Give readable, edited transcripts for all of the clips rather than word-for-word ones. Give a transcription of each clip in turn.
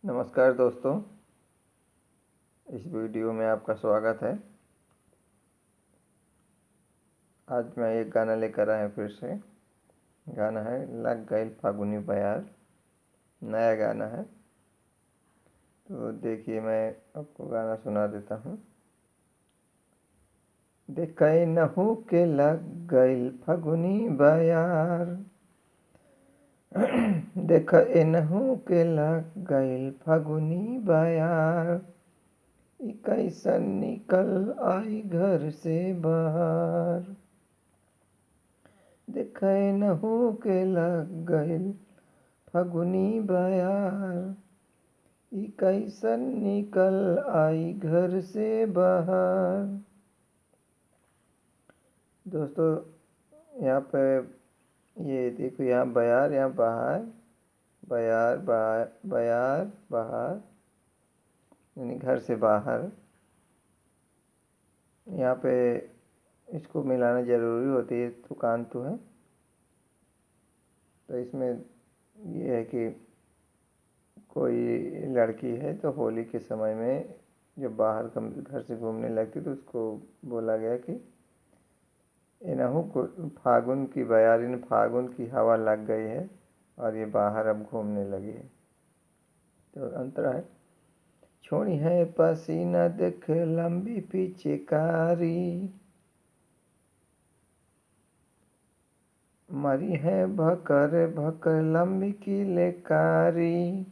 नमस्कार दोस्तों, इस वीडियो में आपका स्वागत है। आज मैं एक गाना लेकर आया फिर से। गाना है लग गइल फागुनी बयार। नया गाना है, तो देखिए मैं आपको गाना सुना देता हूँ। देखै नहु के लग गइल फागुनी बयार, देख एनहु के लग गइल फागुनी बयार, ई कैसन निकल आई घर से बाहर। देख एनहु के लग गइल फागुनी बयार, ई कैसन निकल आई घर से बाहर। दोस्तों, यहाँ पे ये देखो, यहाँ बयार, यहाँ बाहर, बयार बयार बाहर यानी घर से बाहर। यहाँ पे इसको मिलाना ज़रूरी होती है, तुकांतु है। तो इसमें ये है कि कोई लड़की है तो होली के समय में जब बाहर घर से घूमने लगती तो उसको बोला गया कि इनहु को फागुन की बयारिन, फागुन की हवा लग गई है और ये बाहर अब घूमने लगी है। तो अंतरा है, छोड़ी है पसीना देख लंबी पिचकारी, मरी है भकर भकर लंबी की लेकारी।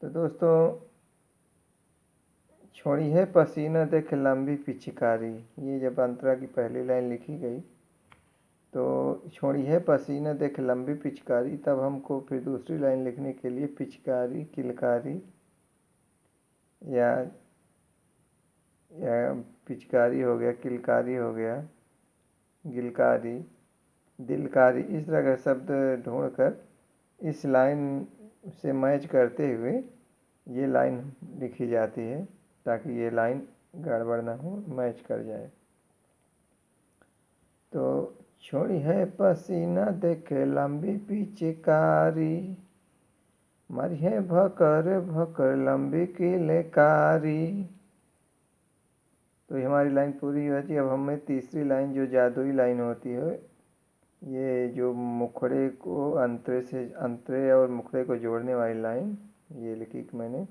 तो दोस्तों, छोड़ी है पसीना देख लंबी पिचकारी, ये जब अंतरा की पहली लाइन लिखी गई तो छोड़ी है पसीना देख लंबी पिचकारी, तब हमको फिर दूसरी लाइन लिखने के लिए पिचकारी, किलकारी या पिचकारी हो गया, किलकारी हो गया, गिलकारी, दिलकारी, इस तरह का शब्द ढूंढकर इस लाइन से मैच करते हुए ये लाइन लिखी जाती है, ताकि ये लाइन गड़बड़ ना हो, मैच कर जाए। तो छोड़ी है पसीना देखे लंबी पिचकारी, मरी है भकर भकर लंबी की लेकारी। तो ये हमारी लाइन पूरी होती है। अब हमें तीसरी लाइन, जो जादुई लाइन होती है, ये जो मुखड़े को अंतरे और मुखड़े को जोड़ने वाली लाइन, ये लिखी कि मैंने,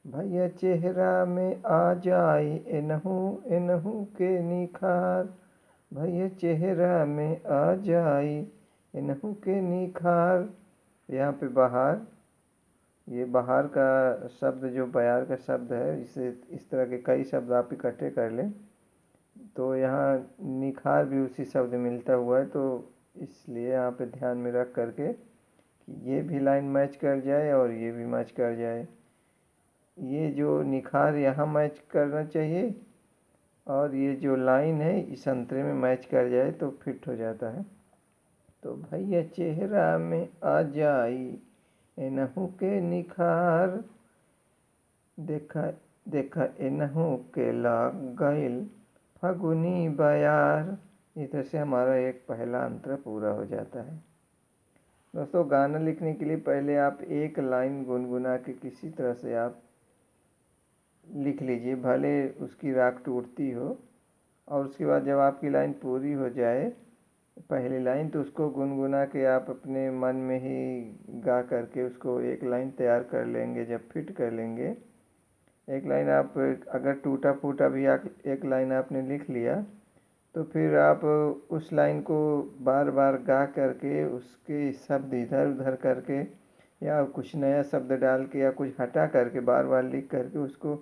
भैया चेहरा में आ जाई एनहु एनहु के निखार, भैया चेहरा में आ जाई एनहु के निखार। यहाँ पे बाहर, ये बाहर का शब्द जो बयार का शब्द है, इसे इस तरह के कई शब्द आप इकट्ठे कर लें तो यहाँ निखार भी उसी शब्द मिलता हुआ है। तो इसलिए यहाँ पे ध्यान में रख करके कि ये भी लाइन मैच कर जाए और ये भी मैच कर जाए। ये जो निखार यहाँ मैच करना चाहिए और ये जो लाइन है इस संतरे में मैच कर जाए तो फिट हो जाता है। तो भैया चेहरा में आ जाई एनहु के निखार, देखा देखा एनहु के लग गइल फागुनी बयार। इस तरह से हमारा एक पहला अंतर पूरा हो जाता है। दोस्तों, गाना लिखने के लिए पहले आप एक लाइन गुनगुना के किसी तरह से आप लिख लीजिए, भले उसकी राग टूटती हो। और उसके बाद जब आपकी लाइन पूरी हो जाए, पहली लाइन, तो उसको गुनगुना के आप अपने मन में ही गा करके उसको एक लाइन तैयार कर लेंगे। जब फिट कर लेंगे एक लाइन, आप अगर टूटा फूटा भी एक लाइन आपने लिख लिया तो फिर आप उस लाइन को बार बार गा करके उसके शब्द इधर उधर करके या कुछ नया शब्द डाल के या कुछ हटा करके बार बार लिख करके उसको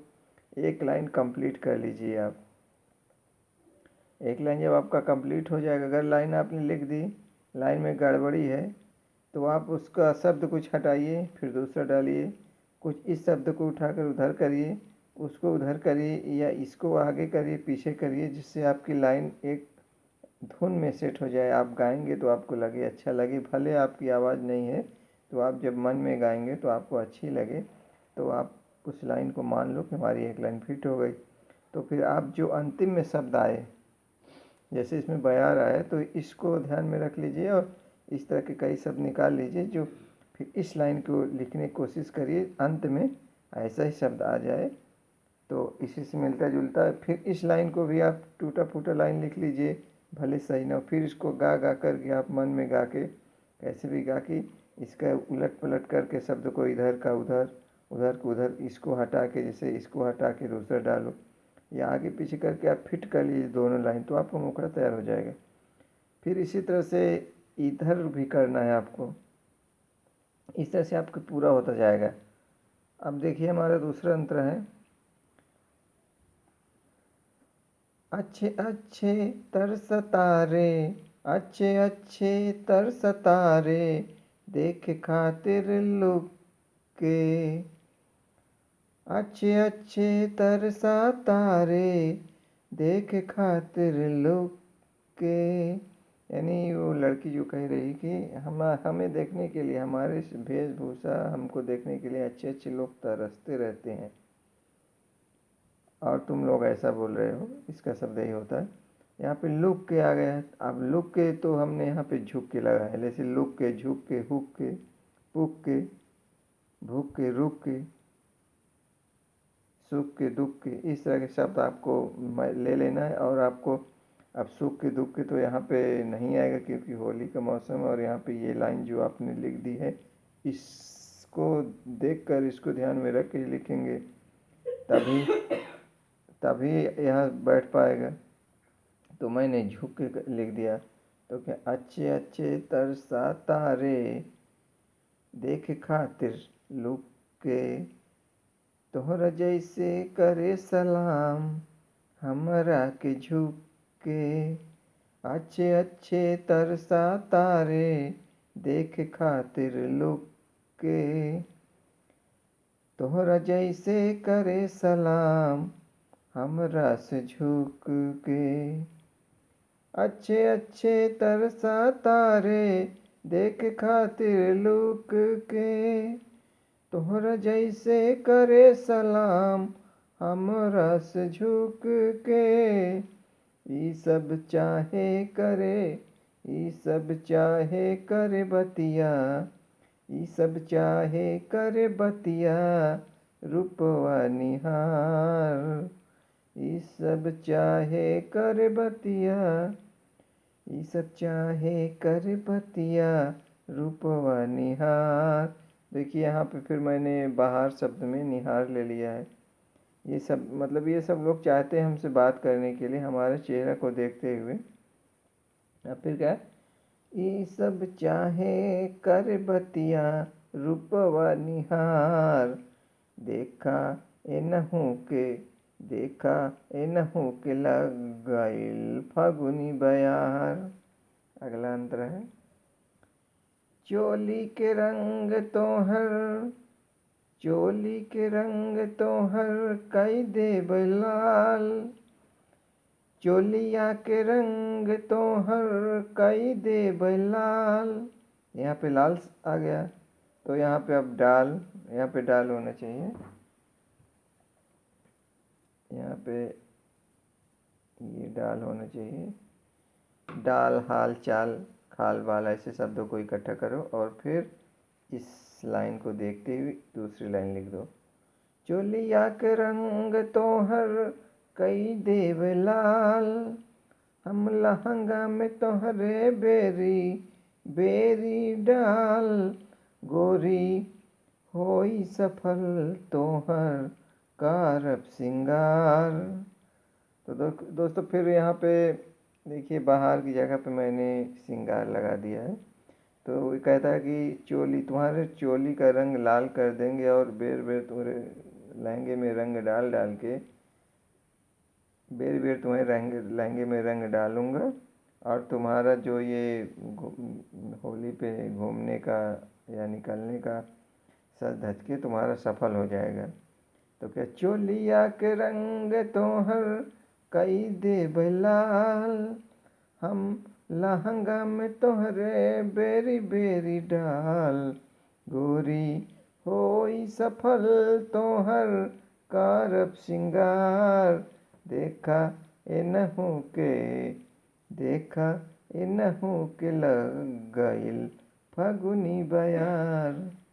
एक लाइन कंप्लीट कर लीजिए। आप एक लाइन जब आपका कंप्लीट हो जाएगा, अगर लाइन आपने लिख दी, लाइन में गड़बड़ी है, तो आप उसका शब्द कुछ हटाइए, फिर दूसरा डालिए, कुछ इस शब्द को उठाकर उधर करिए, उसको उधर करिए, या इसको आगे करिए, पीछे करिए, जिससे आपकी लाइन एक धुन में सेट हो जाए। आप गाएंगे तो आपको लगे, अच्छा लगे, भले आपकी आवाज़ नहीं है तो आप जब मन में गाएंगे तो आपको अच्छी लगे, तो आप उस लाइन को मान लो कि हमारी एक लाइन फिट हो गई। तो फिर आप जो अंतिम में शब्द आए, जैसे इसमें बयार आए, तो इसको ध्यान में रख लीजिए और इस तरह के कई शब्द निकाल लीजिए जो फिर इस लाइन को लिखने की कोशिश करिए, अंत में ऐसा ही शब्द आ जाए, तो इसी से मिलता जुलता है। फिर इस लाइन को भी आप टूटा फूटा लाइन लिख लीजिए, भले सही ना हो, फिर इसको गा गा करके आप मन में गा के कैसे भी गा के इसका उलट पलट करके शब्द को इधर का उधर, उधर को उधर, इसको हटा के जैसे इसको हटा के दूसरा डालो, या आगे पीछे करके आप फिट कर लीजिए दोनों लाइन, तो आपका मुखड़ा तैयार हो जाएगा। फिर इसी तरह से इधर भी करना है आपको, इस तरह से आपका पूरा होता जाएगा। अब देखिए हमारा दूसरा अंतर है, अच्छे अच्छे तरसतारे, अच्छे अच्छे तरसतारे, देख खातिर लुक के, अच्छे अच्छे तरसतारे, देख खातिर लुक के। यानी वो लड़की जो कह रही कि हमें देखने के लिए, हमारे वेशभूषा हमको देखने के लिए अच्छे अच्छे लोग तरसते रहते हैं, और तुम लोग ऐसा बोल रहे हो, इसका शब्द यही होता है। यहाँ पे लुक के आ गया है। अब लुक के तो हमने यहाँ पे झुक के लगाया है, जैसे लुक के, झुक के, हुक के, पुक के, भूक के, रुक के, सुख के, दुख के, इस तरह के शब्द आपको ले लेना है। और आपको अब सुख के दुख के तो यहाँ पे नहीं आएगा, क्योंकि होली का मौसम है। और यहाँ पे ये लाइन जो आपने लिख दी है, इसको देखकर, इसको ध्यान में रख के लिखेंगे, तभी यहाँ बैठ पाएगा। तो मैंने झुक के लिख दिया, तो क्या, अच्छे अच्छे तरसा तारे, देख खातिर लुक के, तोहरा जैसे करे सलाम, हमरा के झुक के, अच्छे अच्छे तरसा तारे, देख खातिर लुक के, तोहरा जैसे करे सलाम, हमरा से झुक के, अच्छे अच्छे तरसा तारे, देख खातिर लुक के, तोहरा जैसे करे सलाम, हमरा से झुक के, ई सब चाहे करे, ई सब चाहे करे बतिया, ई सब चाहे करे बतिया, रूपवा निहार, ई सब चाहे करे बतिया, ई सब चाहे करे बतिया, रूपवा निहार। देखिए यहाँ पे फिर मैंने बाहर शब्द में निहार ले लिया है। ये सब मतलब ये सब लोग चाहते हैं हमसे बात करने के लिए, हमारे चेहरा को देखते हुए। अब फिर क्या, ये सब चाहे कर बतिया, रूपवा निहार, देखा एनहू के, देखा एनहू के लग गइल फागुनी बयार। अगला अंतर है, चोली के रंग तोहर, चोली के रंग तोहर कई देब लाल, चोलिया के रंग तोहर कई देब लाल। यहाँ पे लाल आ गया, तो यहाँ पे अब डाल, यहाँ पे डाल होना चाहिए, यहाँ पे ये डाल होना चाहिए। डाल, हाल, चाल, खाल, बाल, ऐसे शब्दों को इकट्ठा करो और फिर इस लाइन को देखते हुए दूसरी लाइन लिख दो। चोलिया के रंग तोहर कई देव लाल, हम लहंगा में तोहरे बेरी बेरी डाल, गोरी होई सफल तोहर कारब सिंगार। तो दोस्तों फिर यहाँ पे देखिए बाहर की जगह पे मैंने सिंगार लगा दिया है। तो वो कहता है कि चोली, तुम्हारे चोली का रंग लाल कर देंगे और बेर बेर तुम्हारे लहंगे में रंग डाल डाल के, बेर बेर तुम्हारे लहंगे में रंग डालूंगा, और तुम्हारा जो ये होली पे घूमने का या निकलने का सज धज के तुम्हारा सफल हो जाएगा। तो क्या, चोलिया के रंग तोहर कई देब लाल, हम लहंगा में तोहरे बेरी बेरी डाल, गोरी होई सफल तोहर कारब सिंगार, देखा एनहू के, देखा एनहू के लग गइल फागुनी बयार।